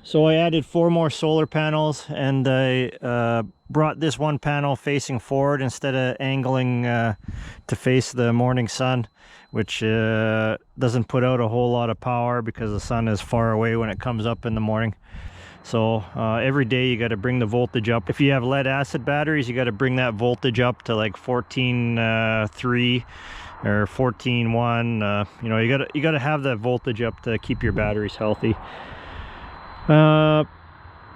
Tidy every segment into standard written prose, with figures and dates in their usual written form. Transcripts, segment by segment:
So I added 4 more solar panels, and I brought this one panel facing forward instead of angling to face the morning sun, which doesn't put out a whole lot of power because the sun is far away when it comes up in the morning. So every day you got to bring the voltage up. If you have lead acid batteries, you got to bring that voltage up to like 14.3 or 14.1. You know, you got to have that voltage up to keep your batteries healthy.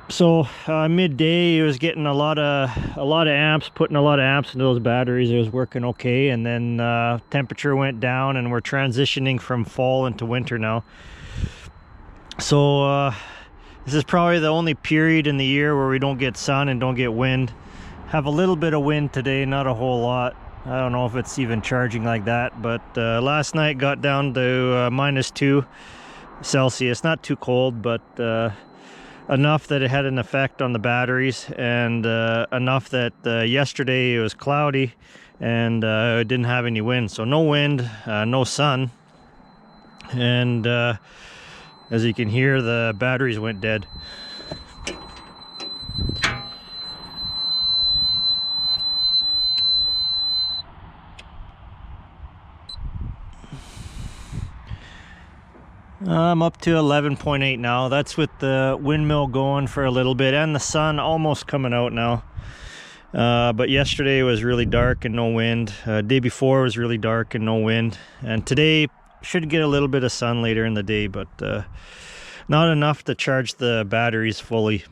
So midday it was getting a lot of amps, putting a lot of amps into those batteries. It was working okay, and then temperature went down, and we're transitioning from fall into winter now. So this is probably the only period in the year where we don't get sun and don't get wind. Have a little bit of wind today, not a whole lot. I don't know if it's even charging like that, but last night got down to -2 Celsius. Not too cold, but enough that it had an effect on the batteries, and enough that yesterday it was cloudy and it didn't have any wind. So no wind, no sun, and as you can hear, the batteries went dead. I'm up to 11.8 now. That's with the windmill going for a little bit and the sun almost coming out now. But yesterday was really dark and no wind. Day before was really dark and no wind. And today should get a little bit of sun later in the day, but not enough to charge the batteries fully.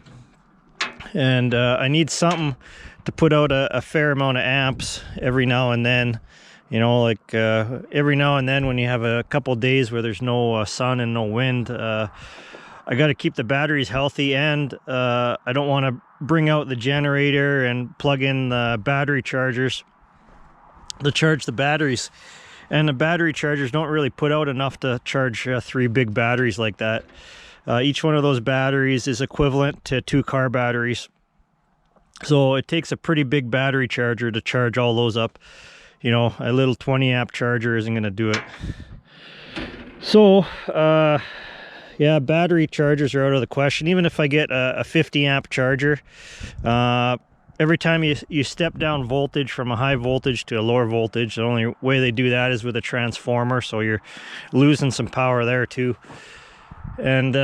And I need something to put out a fair amount of amps every now and then. You know, like every now and then when you have a couple days where there's no sun and no wind, I got to keep the batteries healthy, and I don't want to bring out the generator and plug in the battery chargers to charge the batteries. And the battery chargers don't really put out enough to charge 3 big batteries like that. Each one of those batteries is equivalent to 2 car batteries. So it takes a pretty big battery charger to charge all those up. You know, a little 20 amp charger isn't going to do it. So, yeah, battery chargers are out of the question. Even if I get a 50 amp charger, every time you step down voltage from a high voltage to a lower voltage, the only way they do that is with a transformer. So you're losing some power there too. And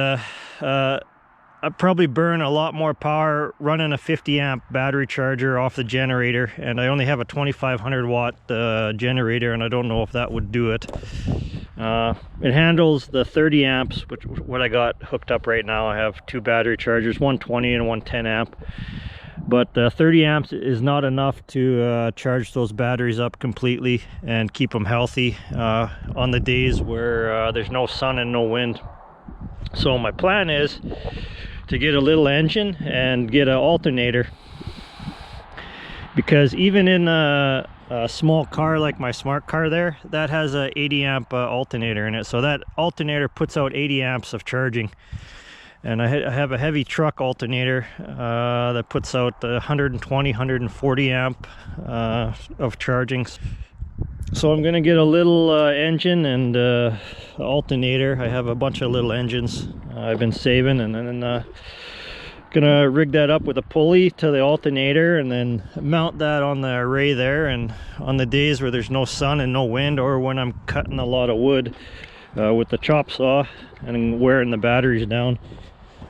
I probably burn a lot more power running a 50 amp battery charger off the generator, and I only have a 2500 watt generator, and I don't know if that would do it. It handles the 30 amps, which what I got hooked up right now. I have 2 battery chargers, one 20 and one 10 amp, but 30 amps is not enough to charge those batteries up completely and keep them healthy on the days where there's no sun and no wind. So my plan is to get a little engine and get an alternator, because even in a small car like my smart car there, that has a 80 amp alternator in it. So that alternator puts out 80 amps of charging. And I have a heavy truck alternator that puts out 120, 140 amp of charging. So I'm gonna get a little engine and alternator. I have a bunch of little engines I've been saving, and then gonna rig that up with a pulley to the alternator and then mount that on the array there. And on the days where there's no sun and no wind, or when I'm cutting a lot of wood with the chop saw and wearing the batteries down,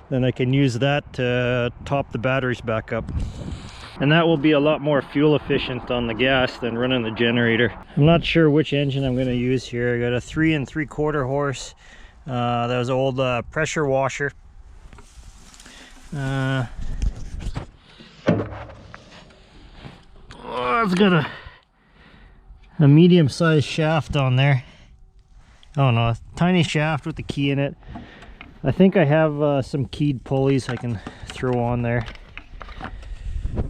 then I can use that to top the batteries back up. And that will be a lot more fuel efficient on the gas than running the generator. I'm not sure which engine I'm going to use here. I got a 3 3/4 horse. That was an old pressure washer. Oh, it's got a medium-sized shaft on there. Oh no, a tiny shaft with the key in it. I think I have some keyed pulleys I can throw on there.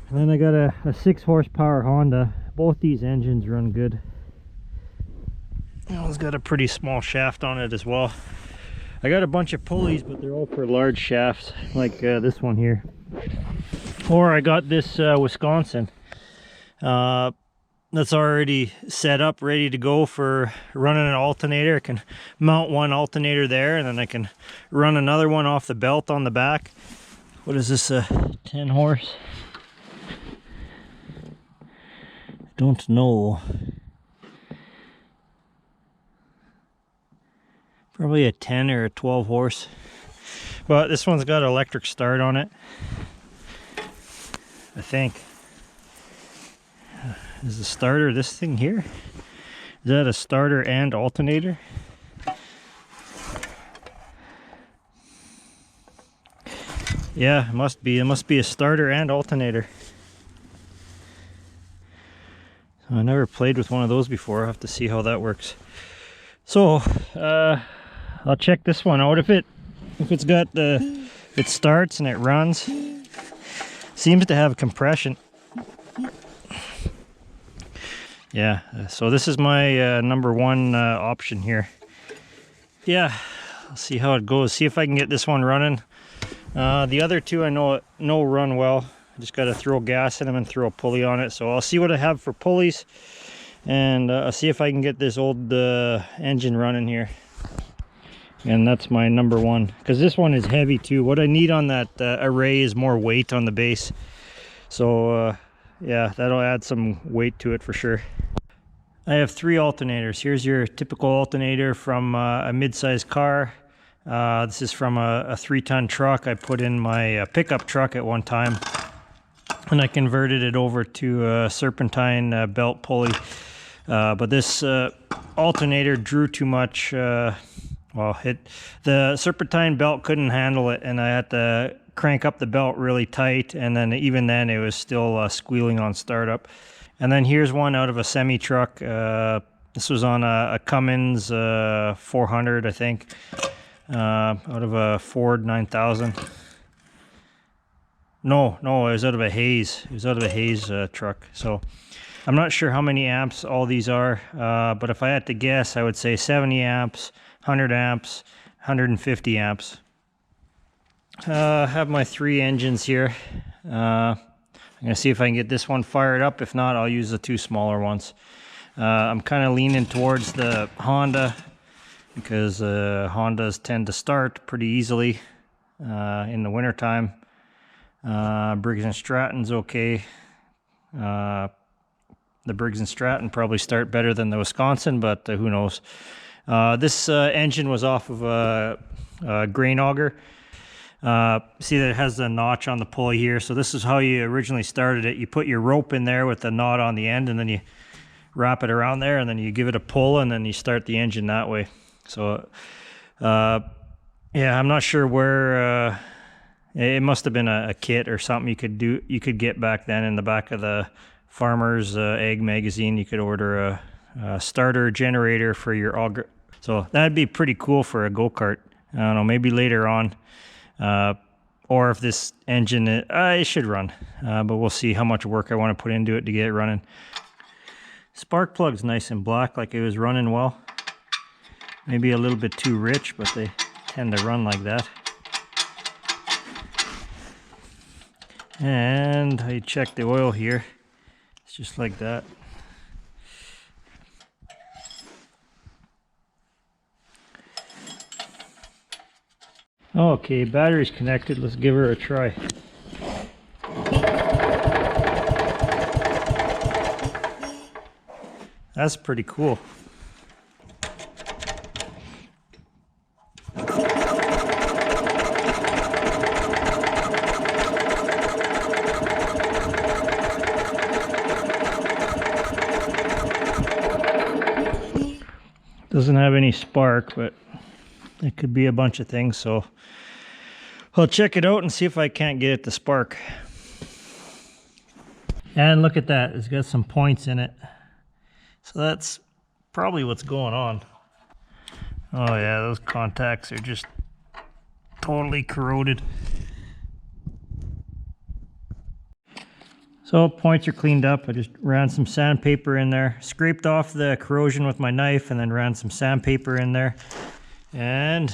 And then I got a 6 horsepower Honda. Both these engines run good. It's got a pretty small shaft on it as well. I got a bunch of pulleys, but they're all for large shafts, like this one here. Or I got this Wisconsin. The that's already set up, ready to go for running an alternator. I can mount one alternator there, and then I can run another one off the belt on the back. What is this, 10 horse? Don't know. Probably a 10 or a 12 horse. But this one's got electric start on it, I think. Is the starter this thing here? Is that a starter and alternator? Yeah, it must be. It must be a starter and alternator. So I never played with one of those before. I'll have to see how that works. So I'll check this one out. If it's got it starts and it runs, seems to have compression. Yeah, so this is my number one option here. Yeah, I'll see how it goes. See if I can get this one running. The other two I know run well. I just got to throw gas in them and throw a pulley on it. So I'll see what I have for pulleys, and I'll see if I can get this old engine running here. And that's my number one, because this one is heavy too. What I need on that array is more weight on the base. So yeah, that'll add some weight to it for sure. I have 3 alternators. Here's your typical alternator from a mid-size car. This is from a 3-ton truck I put in my pickup truck at one time, and I converted it over to a serpentine belt pulley. But this alternator drew too much. Well, the serpentine belt couldn't handle it, and I had to crank up the belt really tight, and then even then it was still squealing on startup. And then here's one out of a semi truck. This was on a Cummins 400, I think, out of a Ford 9000. No, it was out of a Hayes. It was out of a Hayes truck. So I'm not sure how many amps all these are, but if I had to guess, I would say 70 amps, 100 amps, 150 amps. I have my 3 engines here. I'm going to see if I can get this one fired up. If not, I'll use the 2 smaller ones. I'm kind of leaning towards the Honda, because Hondas tend to start pretty easily in the wintertime. Briggs & Stratton's okay. The Briggs & Stratton probably start better than the Wisconsin, but who knows. This engine was off of a grain auger. See that it has the notch on the pulley here. So this is how you originally started it. You put your rope in there with the knot on the end, and then you wrap it around there, and then you give it a pull, and then you start the engine that way. So yeah, I'm not sure where it must have been a kit or something you could get back then in the back of the Farmer's Egg magazine. You could order a starter generator for your auger. So that'd be pretty cool for a go-kart. I don't know, maybe later on. Or if this engine, it should run, but we'll see how much work I want to put into it to get it running. Spark plug's nice and black, like it was running well. Maybe a little bit too rich, but they tend to run like that. And I checked the oil here. It's just like that. Okay, battery's connected. Let's give her a try. That's pretty cool. Doesn't have any spark, but it could be a bunch of things, so I'll check it out and see if I can't get it to spark. And look at that, it's got some points in it. So that's probably what's going on. Oh yeah, those contacts are just totally corroded. So points are cleaned up. I just ran some sandpaper in there, scraped off the corrosion with my knife, and then ran some sandpaper in there. And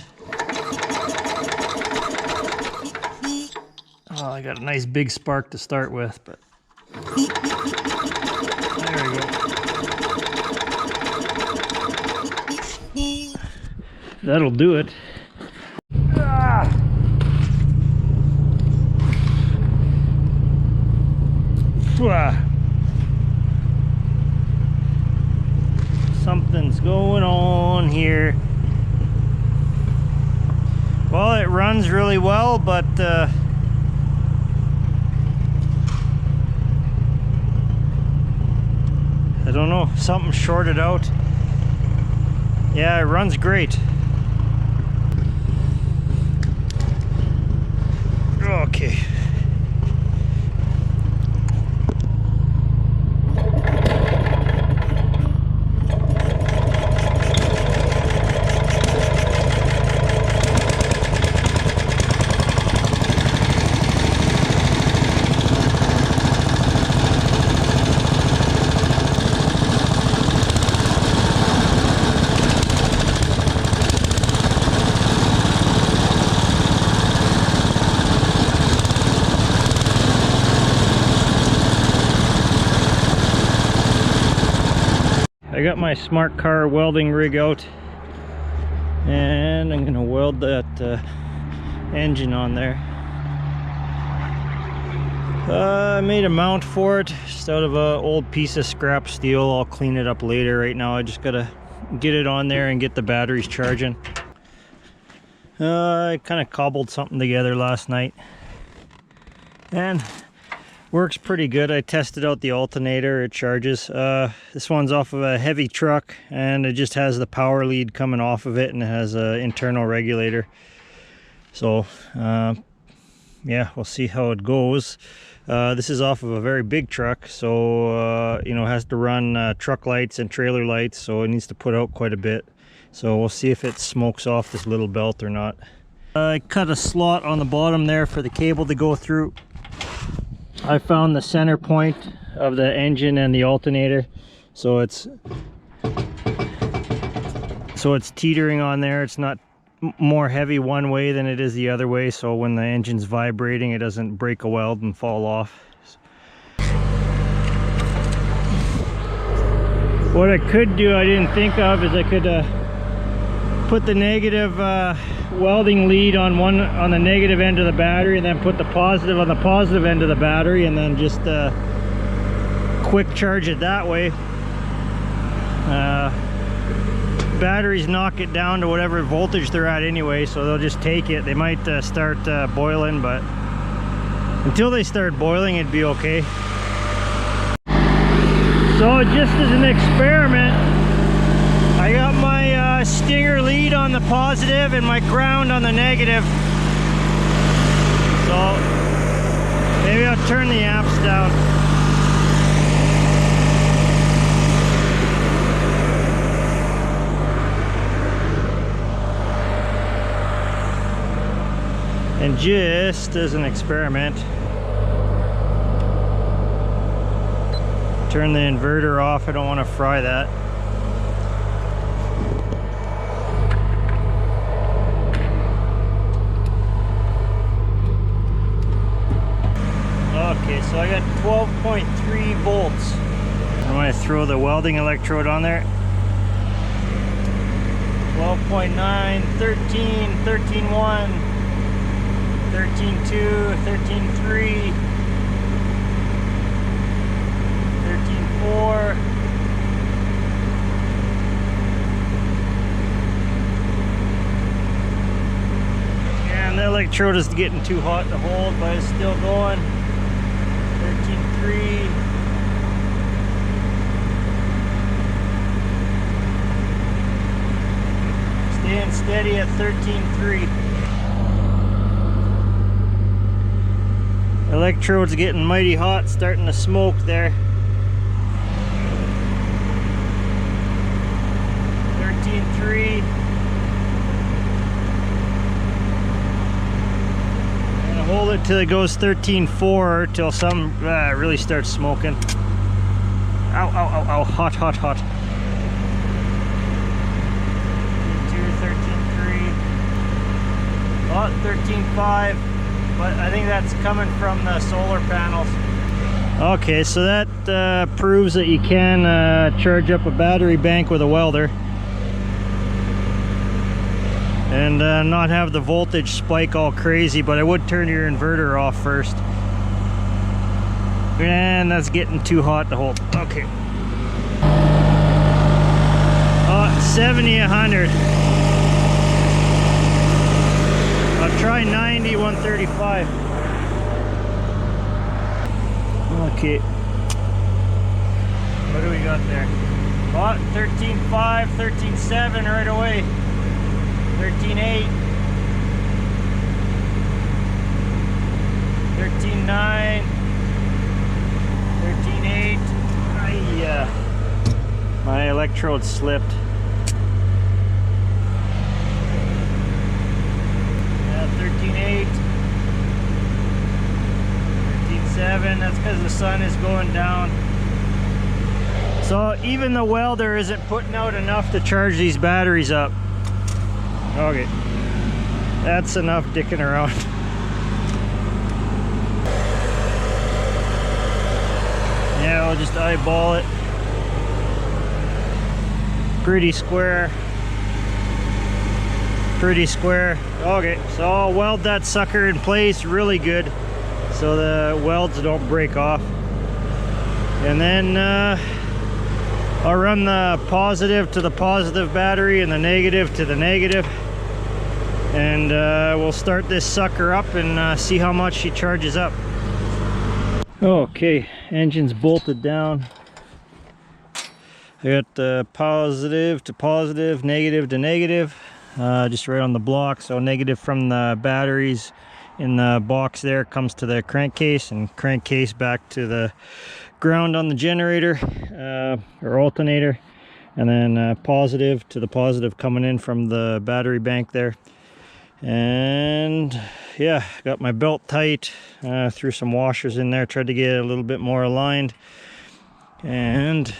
oh, I got a nice big spark to start with, but there we go. That'll do it. Ah. Something's going on here. Well, it runs really well, but I don't know, something shorted out. Yeah, it runs great. Okay. I got my smart car welding rig out, and I'm gonna weld that engine on there. I made a mount for it just out of an old piece of scrap steel. I'll clean it up later. Right now I just gotta get it on there and get the batteries charging. I kind of cobbled something together last night and works pretty good. I tested out the alternator, it charges. This one's off of a heavy truck, and it just has the power lead coming off of it, and it has an internal regulator. So yeah, we'll see how it goes. This is off of a very big truck, so you know, it has to run truck lights and trailer lights, so it needs to put out quite a bit. So we'll see if it smokes off this little belt or not. I cut a slot on the bottom there for the cable to go through. I found the center point of the engine and the alternator, so it's teetering on there. It's not more heavy one way than it is the other way, so when the engine's vibrating it doesn't break a weld and fall off. What I could do, I didn't think of, is I could put the negative welding lead on the negative end of the battery, and then put the positive on the positive end of the battery, and then just quick charge it that way. Batteries knock it down to whatever voltage they're at anyway, so they'll just take it. They might start boiling, but until they start boiling it'd be okay. So just as an experiment, I got my stinger lead on the positive and my ground on the negative. So maybe I'll turn the amps down. And just as an experiment, turn the inverter off. I don't want to fry that. Okay, so I got 12.3 volts. I'm going to throw the welding electrode on there. 12.9, 13, 13.1, 13.2, 13.3, 13.4. And the electrode is getting too hot to hold, but it's still going. 13.3. Staying steady at 13.3. Electrode's getting mighty hot, starting to smoke there. 13.3. And hold it till it goes 13.4, till some really starts smoking. Ow, ow, ow, ow, hot, hot, hot. 13.3. Oh, 13.5. But I think that's coming from the solar panels. Okay, so that proves that you can charge up a battery bank with a welder. and not have the voltage spike all crazy, but I would turn your inverter off first. And that's getting too hot to hold. Okay. 70, 100. I'll try 90, 135. Okay. What do we got there? Oh, 13.5, 13.7 right away. 13.8. 13.9. 13.8. My electrode slipped. Yeah, 13.8. 13.7. That's because the sun is going down. So even the welder isn't putting out enough to charge these batteries up. Okay. That's enough dicking around. Yeah, I'll just eyeball it. Pretty square. Pretty square. Okay, so I'll weld that sucker in place really good so the welds don't break off. And then I'll run the positive to the positive battery and the negative to the negative. And we'll start this sucker up and see how much she charges up. Okay, engine's bolted down. I got the positive to positive, negative to negative, just right on the block. So negative from the batteries in the box there comes to the crankcase, and crankcase back to the ground on the generator or alternator, and then positive to the positive coming in from the battery bank there. And yeah, got my belt tight, threw some washers in there, tried to get it a little bit more aligned. And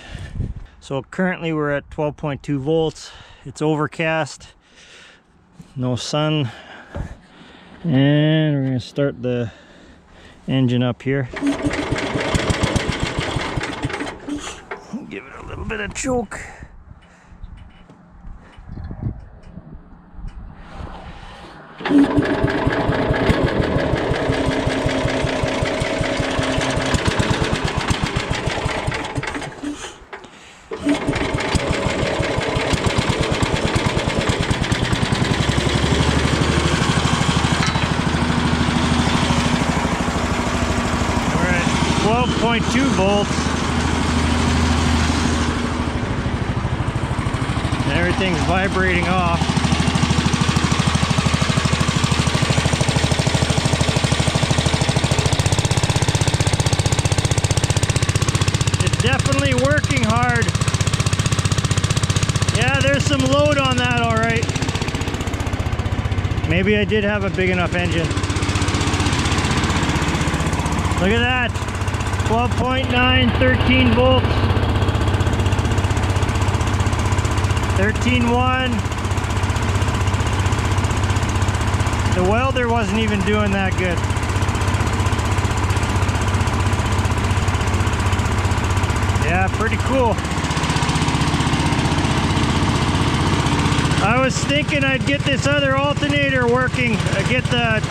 so currently we're at 12.2 volts. It's overcast, no sun, and we're going to start the engine up here. Give it a little bit of choke. We're at 12.2 volts. And everything's vibrating off. Definitely working hard. Yeah, there's some load on that, all right. Maybe I did have a big enough engine. Look at that. 12.9, 13 volts. 13.1. The welder wasn't even doing that good. Yeah, pretty cool. I was thinking I'd get this other alternator working, get the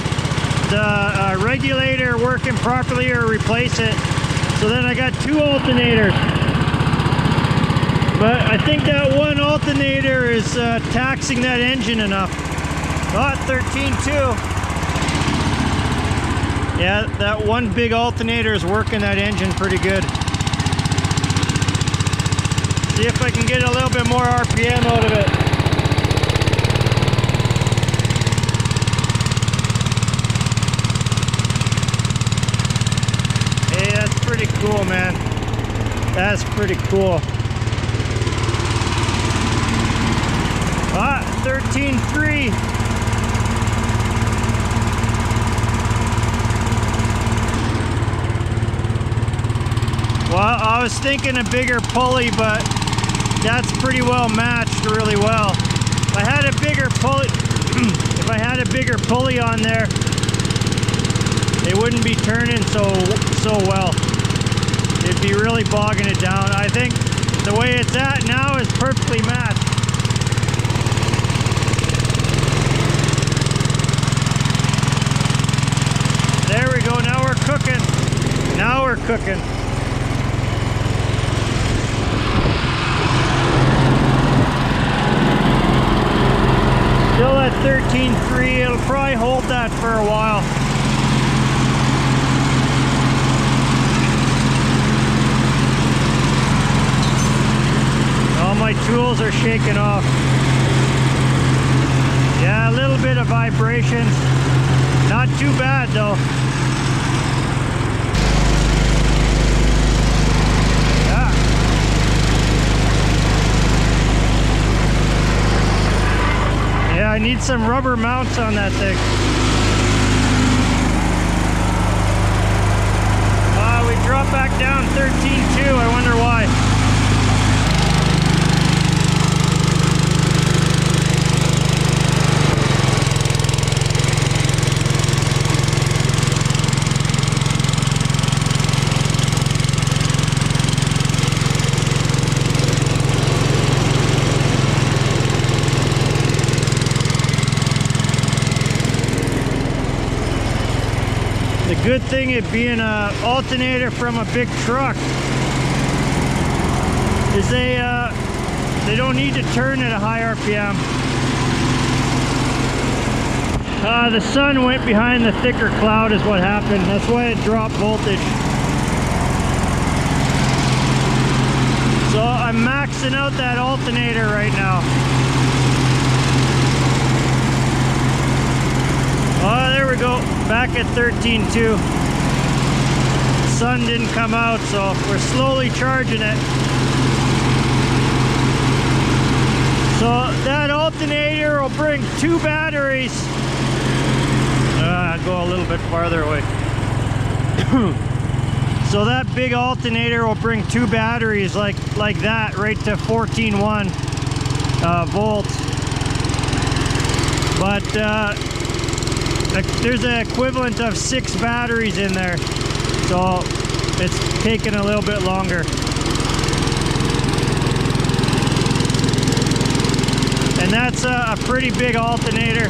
regulator working properly or replace it. So then I got two alternators. But I think that one alternator is taxing that engine enough. Oh, 13.2. Yeah, that one big alternator is working that engine pretty good. See if I can get a little bit more RPM out of it. Hey, that's pretty cool, man. That's pretty cool. Ah, 13.3. Well, I was thinking a bigger pulley, but that's pretty well matched really well. If I had a bigger pulley, if I had a bigger pulley on there, it wouldn't be turning so well. It'd be really bogging it down. I think the way it's at now is perfectly matched. cooking. Now we're cooking. Still at 13.3. It'll probably hold that for a while. All my tools are shaking off. Yeah, a little bit of vibrations. Not too bad though. Yeah, I need some rubber mounts on that thing. We dropped back down 13.2. I wonder why. The good thing it being an alternator from a big truck is they don't need to turn at a high RPM. The sun went behind the thicker cloud is what happened. That's why it dropped voltage. So I'm maxing out that alternator right now. Oh, there we go. Back at 13.2. Sun didn't come out, so we're slowly charging it. So that alternator will bring 2 batteries. Go a little bit farther away. So that big alternator will bring 2 batteries like that right to 14.1 volts. But there's an equivalent of 6 batteries in there, so it's taking a little bit longer. And that's a pretty big alternator.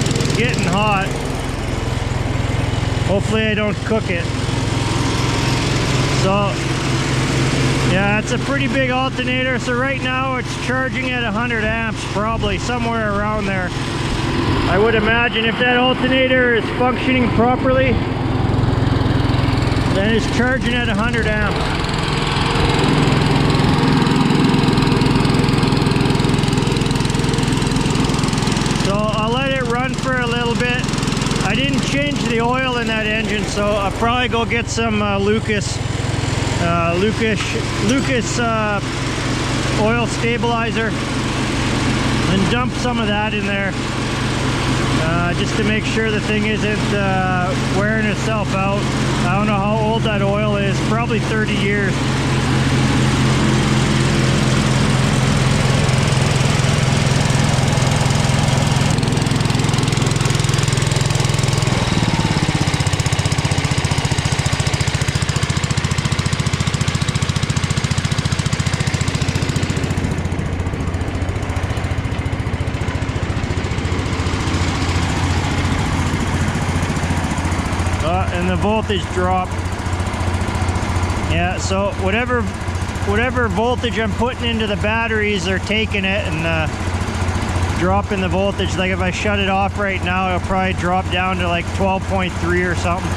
It's getting hot. Hopefully I don't cook it. So, yeah, it's a pretty big alternator. So right now it's charging at 100 amps, probably somewhere around there. I would imagine if that alternator is functioning properly, then it's charging at 100 amps. So I'll let it run for a little bit. I didn't change the oil in that engine, so I'll probably go get some Lucas oil stabilizer and dump some of that in there, just to make sure the thing isn't wearing itself out. I don't know how old that oil is, probably 30 years. And the voltage dropped. Yeah, so whatever voltage I'm putting into the batteries, they're taking it and dropping the voltage. Like if I shut it off right now, it'll probably drop down to like 12.3 or something.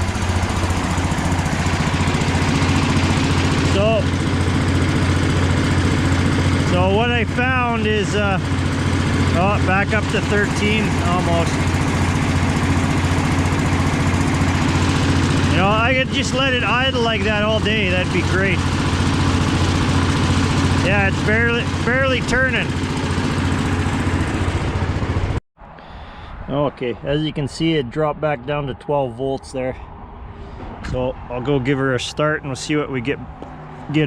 So what I found is back up to 13 almost. You know, I could just let it idle like that all day. That'd be great. Yeah, it's barely turning. Okay, as you can see, it dropped back down to 12 volts there. So I'll go give her a start and we'll see what we get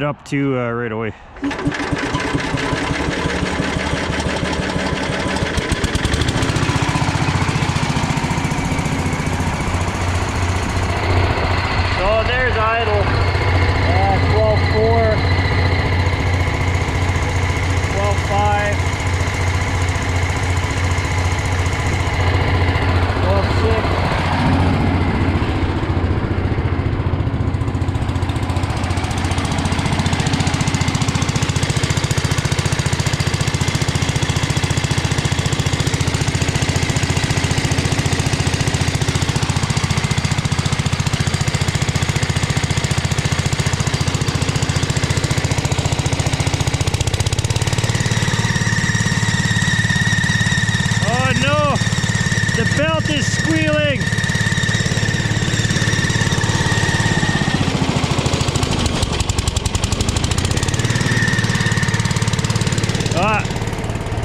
up to right away. There's idle, 12.4.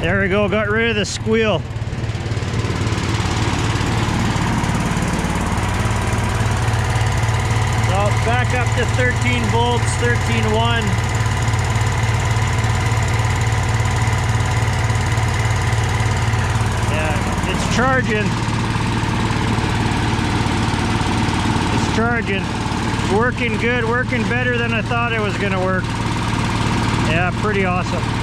There we go, got rid of the squeal. So back up to 13 volts, 13.1. Yeah, it's charging. It's charging. Working good, working better than I thought it was gonna work. Yeah, pretty awesome.